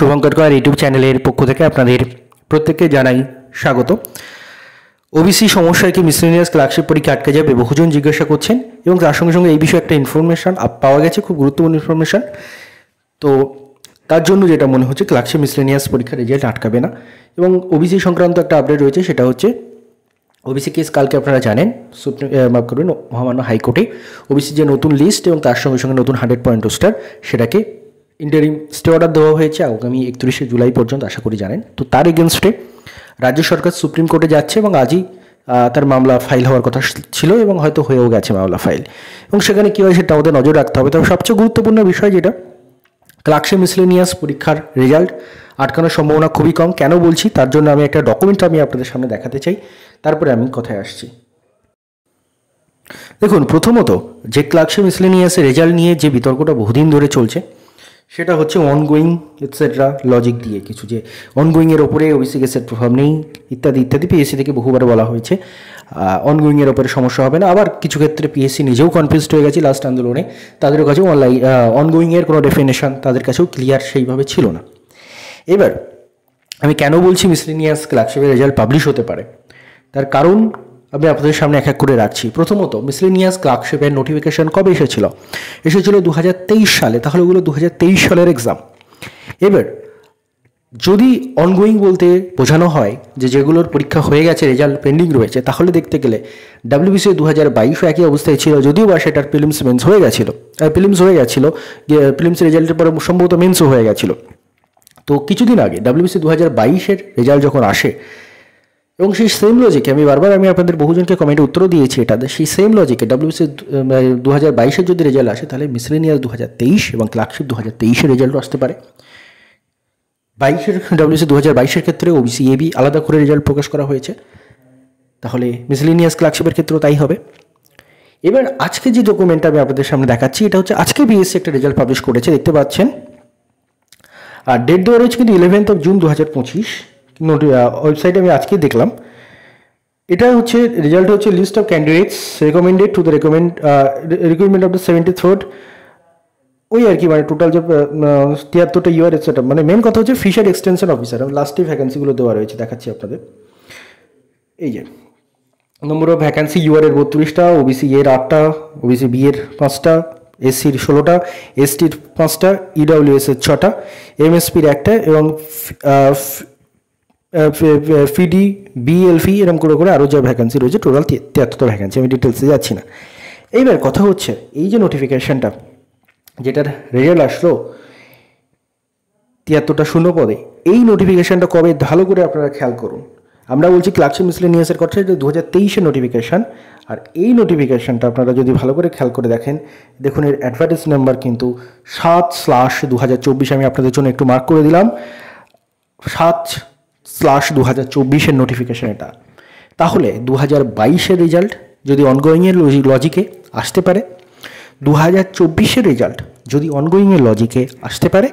শুভঙ্কর কর ইউটিউব চ্যানেলের পক্ষ থেকে আপনাদের প্রত্যেককে জানাই স্বাগত। ওবিসি সমস্যায় কি মিসলেনিয়াস ক্লার্কশিপ পরীক্ষা আটকে যাবে বহুজন জিজ্ঞাসা করছেন, এবং তার সঙ্গে সঙ্গে এই বিষয়ে একটা ইনফরমেশন পাওয়া গেছে, খুব গুরুত্বপূর্ণ ইনফরমেশন। তো তার জন্য যেটা মনে হচ্ছে ক্লার্কশিপ মিসলেনিয়াস পরীক্ষার রেজাল্ট আটকাবে না। এবং ওবিসি সংক্রান্ত একটা আপডেট রয়েছে, সেটা হচ্ছে ওবিসি কেস কালকে আপনারা জানেন মহামান্য হাইকোর্টে ওবিসি যে নতুন লিস্ট এবং তার সঙ্গে সঙ্গে নতুন 100 পয়েন্ট রোস্টার সেটাকে ইন্টারিম স্টে অর্ডার দেওয়া হয়েছে আগামী 31শে জুলাই পর্যন্ত, আশা করি জানেন। তো তার এগেনস্টে রাজ্য সরকার সুপ্রিম কোর্টে যাচ্ছে এবং আজই তার মামলা ফাইল হওয়ার কথা ছিল এবং হয়তো হয়েও গেছে মামলা ফাইল, এবং সেখানে কী হয় সেটা আমাদের নজর রাখতে হবে। তবে সবচেয়ে গুরুত্বপূর্ণ বিষয় যেটা, ক্লার্কশিপ মিসলেনিয়াস পরীক্ষার রেজাল্ট আটকানোর সম্ভাবনা খুবই কম। কেন বলছি, তার জন্য আমি একটা ডকুমেন্ট আপনাদের সামনে দেখাতে চাই, তারপরে আমি কথায় আসছি। দেখুন, প্রথমত যে ক্লার্কশিপ মিসলেনিয়াসের রেজাল্ট নিয়ে যে বিতর্কটা বহুদিন ধরে চলছে, সেটা হচ্ছে অনগোয়িং এটসেট্রা লজিক দিয়ে কিছু, যে অনগোয়িংয়ের ওপরে ওবিসি কেসের প্রভাব নেই ইত্যাদি ইত্যাদি। পিএসসি থেকে বহুবার বলা হয়েছে অনগোয়িংয়ের ওপরে সমস্যা হবে না। আবার কিছু ক্ষেত্রে পিএসসি নিজেও কনফিউজড হয়ে গেছে লাস্ট আন্দোলনে, তাদের কাছেও অনগোয়িংয়ের কোনো ডেফিনেশন তাদের কাছেও ক্লিয়ার সেইভাবে ছিল না। এবার আমি কেন বলছি মিসলেনিয়াস ক্লার্কশিপের রেজাল্ট পাবলিশ হতে পারে, তার কারণ আমি আপনাদের সামনে এক এক করে রাখছি। প্রথমত, মিসলেনিয়াস ক্লার্কশিপের নোটিফিকেশন কবে এসেছিল 2023 সালে, তাহলে ওগুলো 2023 সালের এক্সাম। এবার যদি অনগোয়িং বলতে বোঝানো হয় যে যেগুলোর পরীক্ষা হয়ে গেছে রেজাল্ট পেন্ডিং রয়েছে, তাহলে দেখতে গেলে ডাব্লিউবিসি 2022 একই অবস্থায় ছিল, যদিও বা সেটার প্রিলিমস মেন্স হয়ে গেছিলো, প্রিলিমস রেজাল্টের পরে সম্ভবত মেন্সও হয়ে গেছিলো। তো কিছুদিন আগে ডাব্লিউবিসি 2022-এর রেজাল্ট যখন আসে, এবং সেই সেম লজিকে আমি আপনাদের বহুজনকে কমেন্টে উত্তরও দিয়েছি এটা, সেই সেম লজিকে ডাব্লিউবিসি 2022-এর যদি রেজাল্ট আসে, তাহলে মিসলেনিয়াস 2023 এবং ক্লার্কশিপ 2023-এর রেজাল্টও আসতে পারে। ডাব্লিউবিসি 2022-এর ক্ষেত্রে ওবিসি এবি আলাদা করে রেজাল্ট প্রকাশ করা হয়েছে, তাহলে মিসলেনিয়াস ক্লার্কশিপের ক্ষেত্রেও তাই হবে। এবার আজকে যে ডকুমেন্টটা আমি আপনাদের সামনে দেখাচ্ছি, এটা হচ্ছে আজকে বিএসসি একটা রেজাল্ট পাবলিশ করেছে, দেখতে পাচ্ছেন। আর ডেট দেওয়া রয়েছে কিন্তু 11th of June 2025, ওয়েবসাইটে আমি আজকেই দেখলাম। এটা হচ্ছে রেজাল্ট হচ্ছে list of candidates recommended to the recruitment of the 73rd, ওই আর কি, মানে টোটাল যে 73টা ইউআর এটসেট্রা, মানে মেন কথা হচ্ছে ফিশার এক্সটেনশন অফিসার। লাস্টে ভ্যাকেন্সিগুলো দেওয়া রয়েছে, দেখাচ্ছি আপনাদের। এই যে নম্বর অফ ভ্যাকেন্সি, ইউআর এর 32টা, ওবিসি এর 8টা, ওবিসি বি এর 5টা, এসসির 16টা, এসটির 5টা, ইডব্লিউএস এর 6টা, এমএসপির 1টা, এবং ফিডি বিএলফি এরকম করে করে আরও যা ভ্যাকেন্সি রয়েছে, টোটাল 73টা ভ্যাকেন্সি। আমি ডিটেলসে যাচ্ছি না। এইবার কথা হচ্ছে এই যে নোটিফিকেশানটা, যেটার রেজাল্ট আসলো 73টা শূন্য পদে, এই নোটিফিকেশানটা কবে ভালো করে আপনারা খেয়াল করুন। আমরা বলছি ক্লার্কশিপ মিসলেনিয়াসের কথা, এটা 2023-এর নোটিফিকেশান। আর এই নোটিফিকেশানটা আপনারা যদি ভালো করে খেয়াল করে দেখেন, দেখুন এর অ্যাডভার্টাইজ নাম্বার কিন্তু 7/2024। আমি আপনাদের জন্য একটু মার্ক করে দিলাম, 7/2024-এর নোটিফিকেশান এটা। তাহলে 2022-এর রেজাল্ট যদি অনগোয়িংয়ের লজিকে আসতে পারে, 2024-এর রেজাল্ট যদি অনগোয়িংয়ের লজিকে আসতে পারে,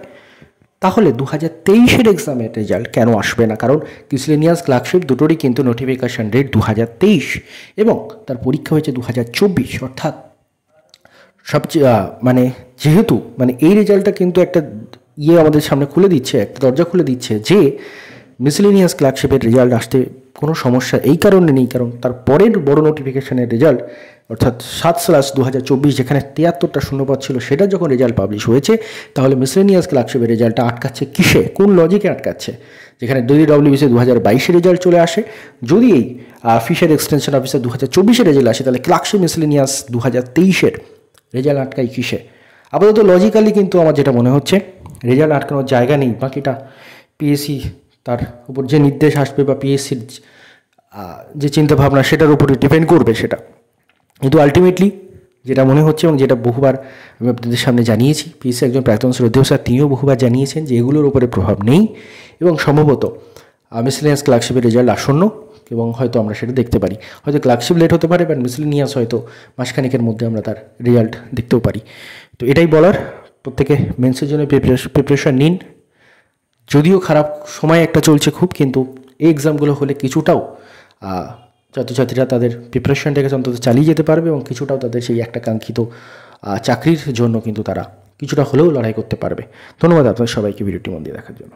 তাহলে 2023-এর এক্সামের রেজাল্ট কেন আসবে না? কারণ মিসলেনিয়াস ক্লার্কশিপ দুটোরই কিন্তু নোটিফিকেশান ডেট 2023 এবং তার পরীক্ষা হয়েছে 2024। অর্থাৎ সবচেয়ে যেহেতু এই রেজাল্টটা কিন্তু একটা আমাদের সামনে খুলে দিচ্ছে, একটা দরজা খুলে দিচ্ছে যে মিসলেনিয়াস ক্লার্কশিপের রেজাল্ট আসতে কোনো সমস্যা এই কারণে নেই, কারণ তার পরের বড় নোটিফিকেশানের রেজাল্ট অর্থাৎ 7/2024, যেখানে 73টা শূন্যপদ ছিল, সেটা যখন রেজাল্ট পাবলিশ হয়েছে, তাহলে মিসলেনিয়াস ক্লার্কশিপের রেজাল্টটা আটকাচ্ছে কিসে, কোন লজিকে আটকাচ্ছে? যেখানে যদি ডাব্লিউবিসি 2022-এর রেজাল্ট চলে আসে, যদি এই ফিশার এক্সটেনশন অফিসার 2024-এর রেজাল্ট আসে, তাহলে ক্লার্কশিপ মিসলেনিয়াস 2023-এর রেজাল্ট আটকায় কিসে? আপাতত লজিক্যালি কিন্তু আমার যেটা মনে হচ্ছে, রেজাল্ট আটকানোর জায়গা নেই। বাকিটা পিএসসি তার উপর যে নির্দেশ আসবে বা পিএসসির যে চিন্তাভাবনা, সেটার উপরে ডিপেন্ড করবে সেটা। কিন্তু আলটিমেটলি যেটা মনে হচ্ছে, এবং যেটা বহুবার আমি আপনাদের সামনে জানিয়েছি, পিএসসি একজন প্রাক্তন শ্রদ্ধেয় স্যার তিনিও বহুবার জানিয়েছেন যে এগুলোর উপরে প্রভাব নেই, এবং সম্ভবত মিসলেনিয়াস ক্লার্কশিপের রেজাল্ট আসন্ন, এবং হয়তো আমরা সেটা দেখতে পারি। হয়তো ক্লার্কশিপ লেট হতে পারে, বাট মিসলেনিয়াস হয়তো মাসখানেকের মধ্যে আমরা তার রেজাল্ট দেখতেও পারি। তো এটাই বলার, প্রত্যেকে মেন্সের জন্য প্রিপারেশন নিন। যদিও খারাপ সময় একটা চলছে খুব, কিন্তু এই এক্সামগুলো হলে কিছুটাও ছাত্রছাত্রীরা তাদের প্রিপারেশনটাকে অন্তত চালিয়ে যেতে পারবে, এবং কিছুটাও তাদের সেই একটা কাঙ্ক্ষিত চাকরির জন্য কিন্তু তারা কিছুটা হলেও লড়াই করতে পারবে। ধন্যবাদ আপনাদের সবাইকে ভিডিওটি মন দিয়ে দেখার জন্য।